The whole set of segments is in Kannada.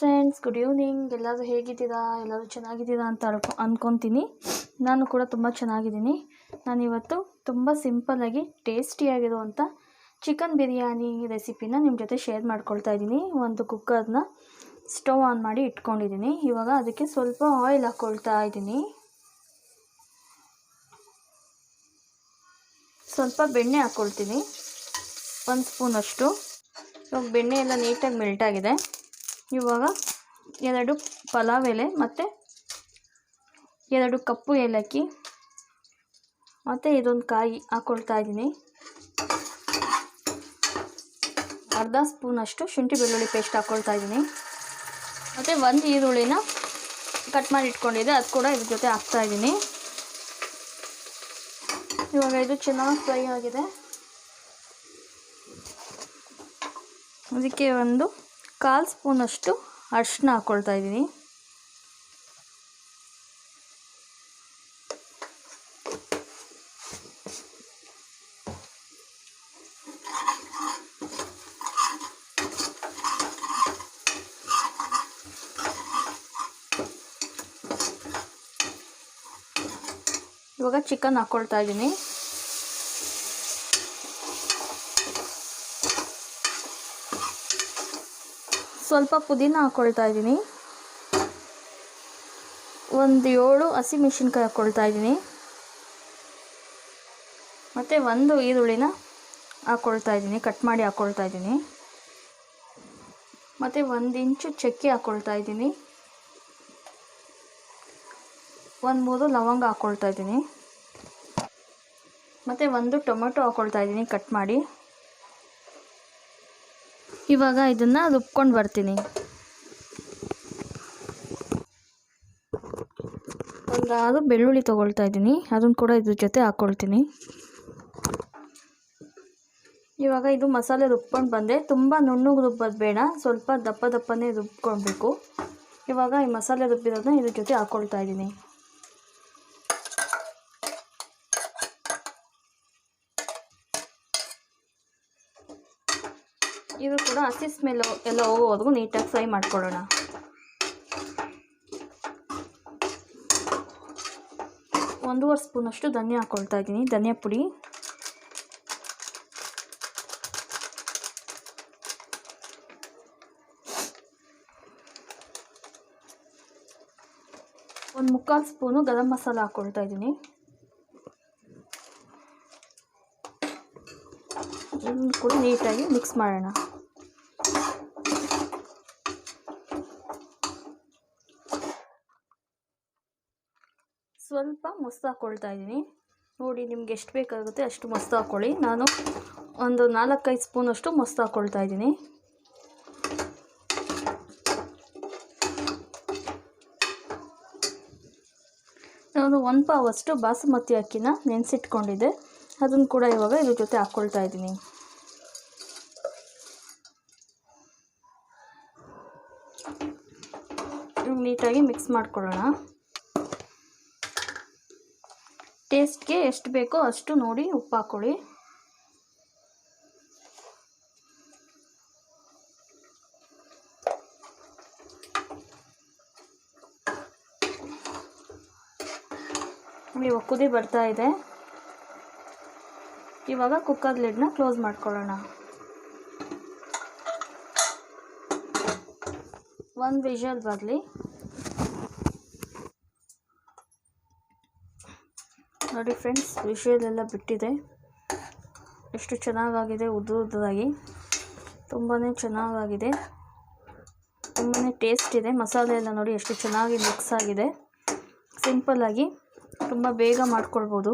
Friends, good evening. ಎಲ್ಲರೂ ಹೇಗಿದ್ದೀರಾ? ಎಲ್ಲರೂ ಚೆನ್ನಾಗಿದ್ದೀರಾ ಅಂತ ಅಂದ್ಕೊತೀನಿ. ನಾನು ಕೂಡ ತುಂಬ ಚೆನ್ನಾಗಿದ್ದೀನಿ. ನಾನಿವತ್ತು ತುಂಬ ಸಿಂಪಲ್ಲಾಗಿ ಟೇಸ್ಟಿಯಾಗಿರುವಂಥ ಚಿಕನ್ ಬಿರಿಯಾನಿ ರೆಸಿಪಿನ ನಿಮ್ಮ ಜೊತೆ ಶೇರ್ ಮಾಡ್ಕೊಳ್ತಾ ಇದ್ದೀನಿ. ಒಂದು ಕುಕ್ಕರ್ನ ಸ್ಟವ್ ಆನ್ ಮಾಡಿ ಇಟ್ಕೊಂಡಿದ್ದೀನಿ. ಇವಾಗ ಅದಕ್ಕೆ ಸ್ವಲ್ಪ ಆಯಿಲ್ ಹಾಕ್ಕೊಳ್ತಾ ಇದ್ದೀನಿ. ಸ್ವಲ್ಪ ಬೆಣ್ಣೆ ಹಾಕ್ಕೊಳ್ತೀನಿ, 1 ಸ್ಪೂನಷ್ಟು. ಇವಾಗ ಬೆಣ್ಣೆ ಎಲ್ಲ ನೀಟಾಗಿ ಮೆಲ್ಟ್ ಆಗಿದೆ. ಇವಾಗ 2 ಪಲಾವ್ ಎಲೆ ಮತ್ತು 2 ಕಪ್ಪು ಏಲಕ್ಕಿ ಮತ್ತು ಇದೊಂದು ಕಾಯಿ ಹಾಕ್ಕೊಳ್ತಾ ಇದ್ದೀನಿ. ಅರ್ಧ ಸ್ಪೂನಷ್ಟು ಶುಂಠಿ ಬೆಳ್ಳುಳ್ಳಿ ಪೇಸ್ಟ್ ಹಾಕ್ಕೊಳ್ತಾ ಇದ್ದೀನಿ. ಮತ್ತು 1 ಈರುಳ್ಳಿನ ಕಟ್ ಮಾಡಿ ಇಟ್ಕೊಂಡಿದ್ದೆ, ಅದು ಕೂಡ ಇದ್ರ ಜೊತೆ ಹಾಕ್ತಾಯಿದ್ದೀನಿ. ಇವಾಗ ಇದು ಚೆನ್ನಾಗಿ ಫ್ರೈ ಆಗಿದೆ. ಅದಕ್ಕೆ 1/4 ಸ್ಪೂನಷ್ಟು ಅರಿಶಿನ ಹಾಕ್ಕೊಳ್ತಾ ಇದ್ದೀನಿ. ಇವಾಗ ಚಿಕನ್ ಹಾಕ್ಕೊಳ್ತಾ ಇದ್ದೀನಿ. ಸ್ವಲ್ಪ ಪುದೀನ ಹಾಕ್ಕೊಳ್ತಾ ಇದ್ದೀನಿ. 7 ಹಸಿಮೆಣಸಿನ್ಕಾಯಿ ಹಾಕ್ಕೊಳ್ತಾ ಇದ್ದೀನಿ. ಮತ್ತು 1 ಈರುಳ್ಳಿನ ಹಾಕ್ಕೊಳ್ತಾ ಇದ್ದೀನಿ, ಕಟ್ ಮಾಡಿ ಹಾಕ್ಕೊಳ್ತಾ ಇದ್ದೀನಿ. ಮತ್ತು 1 ಇಂಚು ಚಕ್ಕೆ ಹಾಕ್ಕೊಳ್ತಾ ಇದ್ದೀನಿ. 3 ಲವಂಗ ಹಾಕ್ಕೊಳ್ತಾ ಇದ್ದೀನಿ. ಮತ್ತು 1 ಟೊಮೆಟೊ ಹಾಕ್ಕೊಳ್ತಾ ಇದ್ದೀನಿ, ಕಟ್ ಮಾಡಿ. ಇವಾಗ ಇದನ್ನು ರುಬ್ಕೊಂಡು ಬರ್ತೀನಿ. 6 ಬೆಳ್ಳುಳ್ಳಿ ತೊಗೊಳ್ತಾ ಇದ್ದೀನಿ, ಅದನ್ನು ಕೂಡ ಇದ್ರ ಜೊತೆ ಹಾಕ್ಕೊಳ್ತೀನಿ. ಇವಾಗ ಇದು ಮಸಾಲೆ ರುಬ್ಕೊಂಡು ಬಂದೆ. ತುಂಬ ನುಣ್ಣಗೆ ರುಬ್ಬೋದು ಬೇಡ, ಸ್ವಲ್ಪ ದಪ್ಪನೇ ರುಬ್ಕೊಳ್ಬೇಕು. ಇವಾಗ ಈ ಮಸಾಲೆ ರುಬ್ಬಿರೋದನ್ನ ಇದ್ರ ಜೊತೆ ಹಾಕ್ಕೊಳ್ತಾ ಇದ್ದೀನಿ. ಇದು ಕೂಡ ಹಸಿ ಸ್ಮೆಲ್ ಎಲ್ಲ ಹೋಗೋವರೆಗೂ ನೀಟಾಗಿ ಫ್ರೈ ಮಾಡ್ಕೊಳ್ಳೋಣ. ಒಂದೂವರೆ ಸ್ಪೂನಷ್ಟು ಧನಿಯಾ ಹಾಕ್ಕೊಳ್ತಾ ಇದ್ದೀನಿ, ಧನಿಯಾ ಪುಡಿ. ಒಂದು 3/4 ಸ್ಪೂನು ಗರಂ ಮಸಾಲ ಹಾಕ್ಕೊಳ್ತಾ ಇದ್ದೀನಿ. ಇದನ್ನು ಕೂಡ ನೀಟಾಗಿ ಮಿಕ್ಸ್ ಮಾಡೋಣ. ಸ್ವಲ್ಪ ಮೊಸರು ಹಾಕ್ಕೊಳ್ತಾ ಇದ್ದೀನಿ. ನೋಡಿ, ನಿಮ್ಗೆ ಎಷ್ಟು ಬೇಕಾಗುತ್ತೆ ಅಷ್ಟು ಮೊಸರು ಹಾಕ್ಕೊಳ್ಳಿ. ನಾನು ಒಂದು 4-5 ಸ್ಪೂನಷ್ಟು ಮೊಸರು ಹಾಕ್ಕೊಳ್ತಾ ಇದ್ದೀನಿ. ನಾನು 1 ಪಾವಷ್ಟು ಬಾಸುಮತಿ ಅಕ್ಕಿನ ನೆನೆಸಿಟ್ಕೊಂಡಿದ್ದೆ, ಅದನ್ನು ಕೂಡ ಇವಾಗ ಇದ್ರ ಜೊತೆ ಹಾಕ್ಕೊಳ್ತಾ ಇದ್ದೀನಿ. ನೀಟಾಗಿ ಮಿಕ್ಸ್ ಮಾಡ್ಕೊಳ್ಳೋಣ. ಟೇಸ್ಟ್ಗೆ ಎಷ್ಟು ಬೇಕೋ ಅಷ್ಟು ನೋಡಿ ಉಪ್ಪು ಹಾಕ್ಕೊಳ್ಳಿ. ಇವಾಗ ಕುದಿ ಬರ್ತಾ ಇದೆ. ಇವಾಗ ಕುಕ್ಕರ್ ಲಿಡ್ನ ಕ್ಲೋಸ್ ಮಾಡ್ಕೊಳ್ಳೋಣ. 1 ವಿಷಲ್ ಬರಲಿ. ನೋಡಿ ಫ್ರೆಂಡ್ಸ್, ವಿಷಲ್ ಎಲ್ಲ ಬಿಟ್ಟಿದೆ. ಎಷ್ಟು ಚೆನ್ನಾಗಾಗಿದೆ, ಉದ್ದುದಾಗಿ ತುಂಬಾ ಚೆನ್ನಾಗಾಗಿದೆ, ತುಂಬಾ ಟೇಸ್ಟ್ ಇದೆ. ಮಸಾಲೆ ಎಲ್ಲ ನೋಡಿ ಎಷ್ಟು ಚೆನ್ನಾಗಿ ಮಿಕ್ಸ್ ಆಗಿದೆ. ಸಿಂಪಲ್ಲಾಗಿ ತುಂಬ ಬೇಗ ಮಾಡ್ಕೊಳ್ಬೋದು.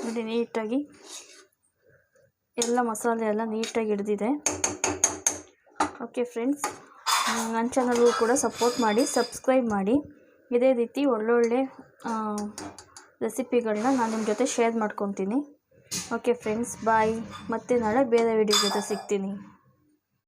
ನೋಡಿ, ನೀಟಾಗಿ ಎಲ್ಲ ಮಸಾಲೆ ಎಲ್ಲ ನೀಟಾಗಿ ಹಿಡಿದಿದೆ. ಓಕೆ ಫ್ರೆಂಡ್ಸ್, ನನ್ನ ಚಾನಲ್ಗೂ ಕೂಡ ಸಪೋರ್ಟ್ ಮಾಡಿ, ಸಬ್ಸ್ಕ್ರೈಬ್ ಮಾಡಿ. ಇದೇ ರೀತಿ ಒಳ್ಳೊಳ್ಳೆ ರೆಸಿಪಿಗಳನ್ನ ನಾನು ನಿಮ್ಮ ಜೊತೆ ಶೇರ್ ಮಾಡ್ಕೊತೀನಿ. ಓಕೆ ಫ್ರೆಂಡ್ಸ್, ಬಾಯ್. ಮತ್ತೆ ನಾಳೆ ಬೇರೆ ವಿಡಿಯೋ ಜೊತೆ ಸಿಗ್ತೀನಿ.